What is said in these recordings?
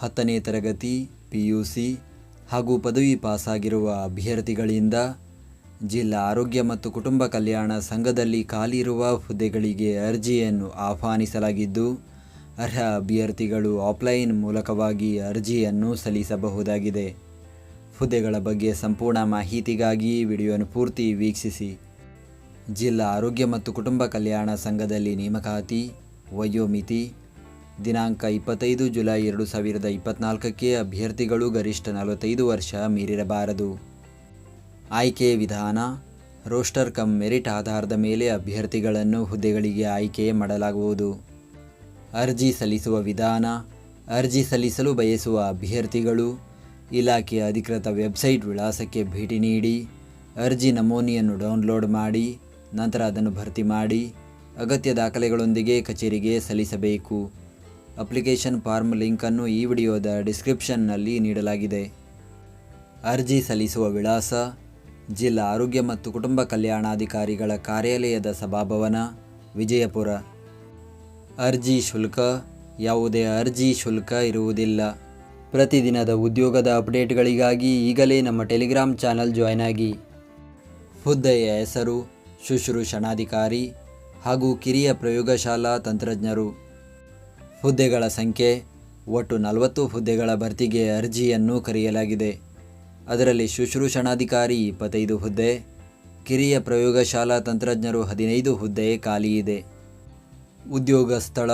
10ನೇ ತರಗತಿ PUC ಹಾಗೂ ಪದವಿ ಪಾಸಾಗಿರುವ ಅಭ್ಯರ್ಥಿಗಳಿಂದ ಜಿಲ್ಲಾ ಆರೋಗ್ಯ ಮತ್ತು ಕುಟುಂಬ ಕಲ್ಯಾಣ ಸಂಘದಲ್ಲಿ ಖಾಲಿ ಇರುವ ಹುದ್ದೆಗಳಿಗೆ ಅರ್ಜಿಯನ್ನು ಆಹ್ವಾನಿಸಲಾಗಿದ್ದು, ಅರ್ಹ ಅಭ್ಯರ್ಥಿಗಳು ಆಫ್ಲೈನ್ ಮೂಲಕವಾಗಿ ಅರ್ಜಿಯನ್ನು ಸಲ್ಲಿಸಬಹುದಾಗಿದೆ. ಹುದ್ದೆಗಳ ಬಗ್ಗೆ ಸಂಪೂರ್ಣ ಮಾಹಿತಿಗಾಗಿ ವಿಡಿಯೋವನ್ನು ಪೂರ್ತಿ ವೀಕ್ಷಿಸಿ. ಜಿಲ್ಲಾ ಆರೋಗ್ಯ ಮತ್ತು ಕುಟುಂಬ ಕಲ್ಯಾಣ ಸಂಘದಲ್ಲಿ ನೇಮಕಾತಿ. ವಯೋಮಿತಿ ದಿನಾಂಕ 25 ಜುಲೈ 2024ಕ್ಕೆ ಅಭ್ಯರ್ಥಿಗಳು ಗರಿಷ್ಠ 45 ವರ್ಷ ಮೀರಿರಬಾರದು. ಆಯ್ಕೆ ವಿಧಾನ: ರೋಸ್ಟರ್ ಕಮ್ ಮೆರಿಟ್ ಆಧಾರದ ಮೇಲೆ ಅಭ್ಯರ್ಥಿಗಳನ್ನು ಹುದ್ದೆಗಳಿಗೆ ಆಯ್ಕೆ ಮಾಡಲಾಗುವುದು. ಅರ್ಜಿ ಸಲ್ಲಿಸುವ ವಿಧಾನ: ಅರ್ಜಿ ಸಲ್ಲಿಸಲು ಬಯಸುವ ಅಭ್ಯರ್ಥಿಗಳು ಇಲಾಖೆಯ ಅಧಿಕೃತ ವೆಬ್ಸೈಟ್ ವಿಳಾಸಕ್ಕೆ ಭೇಟಿ ನೀಡಿ ಅರ್ಜಿ ನಮೂನೆಯನ್ನು ಡೌನ್ಲೋಡ್ ಮಾಡಿ ನಂತರ ಅದನ್ನು ಭರ್ತಿ ಮಾಡಿ ಅಗತ್ಯ ದಾಖಲೆಗಳೊಂದಿಗೆ ಕಚೇರಿಗೆ ಸಲ್ಲಿಸಬೇಕು. ಅಪ್ಲಿಕೇಶನ್ ಫಾರ್ಮ್ ಲಿಂಕನ್ನು ಈ ವಿಡಿಯೋದ ಡಿಸ್ಕ್ರಿಪ್ಷನ್ನಲ್ಲಿ ನೀಡಲಾಗಿದೆ. ಅರ್ಜಿ ಸಲ್ಲಿಸುವ ವಿಳಾಸ: ಜಿಲ್ಲಾ ಆರೋಗ್ಯ ಮತ್ತು ಕುಟುಂಬ ಕಲ್ಯಾಣಾಧಿಕಾರಿಗಳ ಕಾರ್ಯಾಲಯದ ಸಭಾಭವನ, ವಿಜಯಪುರ. ಅರ್ಜಿ ಶುಲ್ಕ: ಯಾವುದೇ ಅರ್ಜಿ ಶುಲ್ಕ ಇರುವುದಿಲ್ಲ. ಪ್ರತಿದಿನದ ಉದ್ಯೋಗದ ಅಪ್ಡೇಟ್ಗಳಿಗಾಗಿ ಈಗಲೇ ನಮ್ಮ ಟೆಲಿಗ್ರಾಮ್ ಚಾನಲ್ ಜಾಯ್ನ್ ಆಗಿ. ಹುದ್ದೆಯ ಹೆಸರು: ಶುಶ್ರೂಷಣಾಧಿಕಾರಿ ಹಾಗೂ ಕಿರಿಯ ಪ್ರಯೋಗಶಾಲಾ ತಂತ್ರಜ್ಞರು. ಹುದ್ದೆಗಳ ಸಂಖ್ಯೆ: ಒಟ್ಟು 40 ಹುದ್ದೆಗಳ ಭರ್ತಿಗೆ ಅರ್ಜಿಯನ್ನು ಕರೆಯಲಾಗಿದೆ. ಅದರಲ್ಲಿ ಶುಶ್ರೂಷಣಾಧಿಕಾರಿ 25 ಹುದ್ದೆ, ಕಿರಿಯ ಪ್ರಯೋಗಶಾಲಾ ತಂತ್ರಜ್ಞರು 15 ಹುದ್ದೆ ಖಾಲಿ ಇದೆ. ಉದ್ಯೋಗ ಸ್ಥಳ: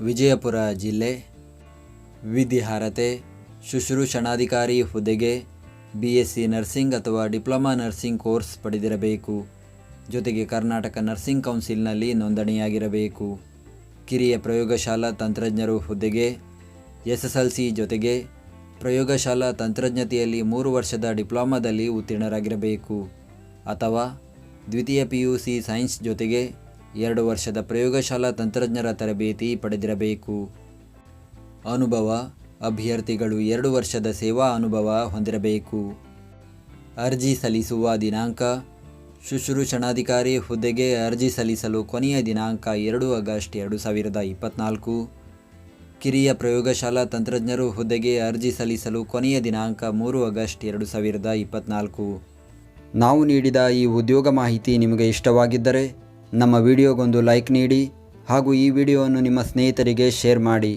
ವಿಜಯಪುರ ಜಿಲ್ಲೆ. ವಿದ್ಯಾರ್ಹತೆ: ಶುಶ್ರೂಷಣಾಧಿಕಾರಿ ಹುದ್ದೆಗೆ BSc ನರ್ಸಿಂಗ್ ಅಥವಾ ಡಿಪ್ಲೊಮಾ ನರ್ಸಿಂಗ್ ಕೋರ್ಸ್ ಪಡೆದಿರಬೇಕು. ಜೊತೆಗೆ ಕರ್ನಾಟಕ ನರ್ಸಿಂಗ್ ಕೌನ್ಸಿಲ್ನಲ್ಲಿ ನೋಂದಣಿಯಾಗಿರಬೇಕು. ಕಿರಿಯ ಪ್ರಯೋಗಶಾಲಾ ತಂತ್ರಜ್ಞರು ಹುದ್ದೆಗೆ SSLC ಜೊತೆಗೆ ಪ್ರಯೋಗಶಾಲಾ ತಂತ್ರಜ್ಞತೆಯಲ್ಲಿ 3 ವರ್ಷದ ಡಿಪ್ಲೊಮಾದಲ್ಲಿ ಉತ್ತೀರ್ಣರಾಗಿರಬೇಕು ಅಥವಾ ದ್ವಿತೀಯ PUC ಸೈನ್ಸ್ ಜೊತೆಗೆ 2 ವರ್ಷದ ಪ್ರಯೋಗಶಾಲಾ ತಂತ್ರಜ್ಞರ ತರಬೇತಿ ಪಡೆದಿರಬೇಕು. ಅನುಭವ: ಅಭ್ಯರ್ಥಿಗಳು 2 ವರ್ಷದ ಸೇವಾ ಅನುಭವ ಹೊಂದಿರಬೇಕು. ಅರ್ಜಿ ಸಲ್ಲಿಸುವ ದಿನಾಂಕ: ಶುಶ್ರೂಷಣಾಧಿಕಾರಿ ಹುದ್ದೆಗೆ ಅರ್ಜಿ ಸಲ್ಲಿಸಲು ಕೊನೆಯ ದಿನಾಂಕ 2 ಆಗಸ್ಟ್ 2024. ಕಿರಿಯ ಪ್ರಯೋಗಶಾಲಾ ತಂತ್ರಜ್ಞರು ಹುದ್ದೆಗೆ ಅರ್ಜಿ ಸಲ್ಲಿಸಲು ಕೊನೆಯ ದಿನಾಂಕ 3 ಆಗಸ್ಟ್ 2024. ನಾವು ನೀಡಿದ ಈ ಉದ್ಯೋಗ ಮಾಹಿತಿ ನಿಮಗೆ ಇಷ್ಟವಾಗಿದ್ದರೆ ನಮ್ಮ ವಿಡಿಯೋಗೊಂದು ಲೈಕ್ ನೀಡಿ ಹಾಗೂ ಈ ವಿಡಿಯೋವನ್ನು ನಿಮ್ಮ ಸ್ನೇಹಿತರಿಗೆ ಶೇರ್ ಮಾಡಿ.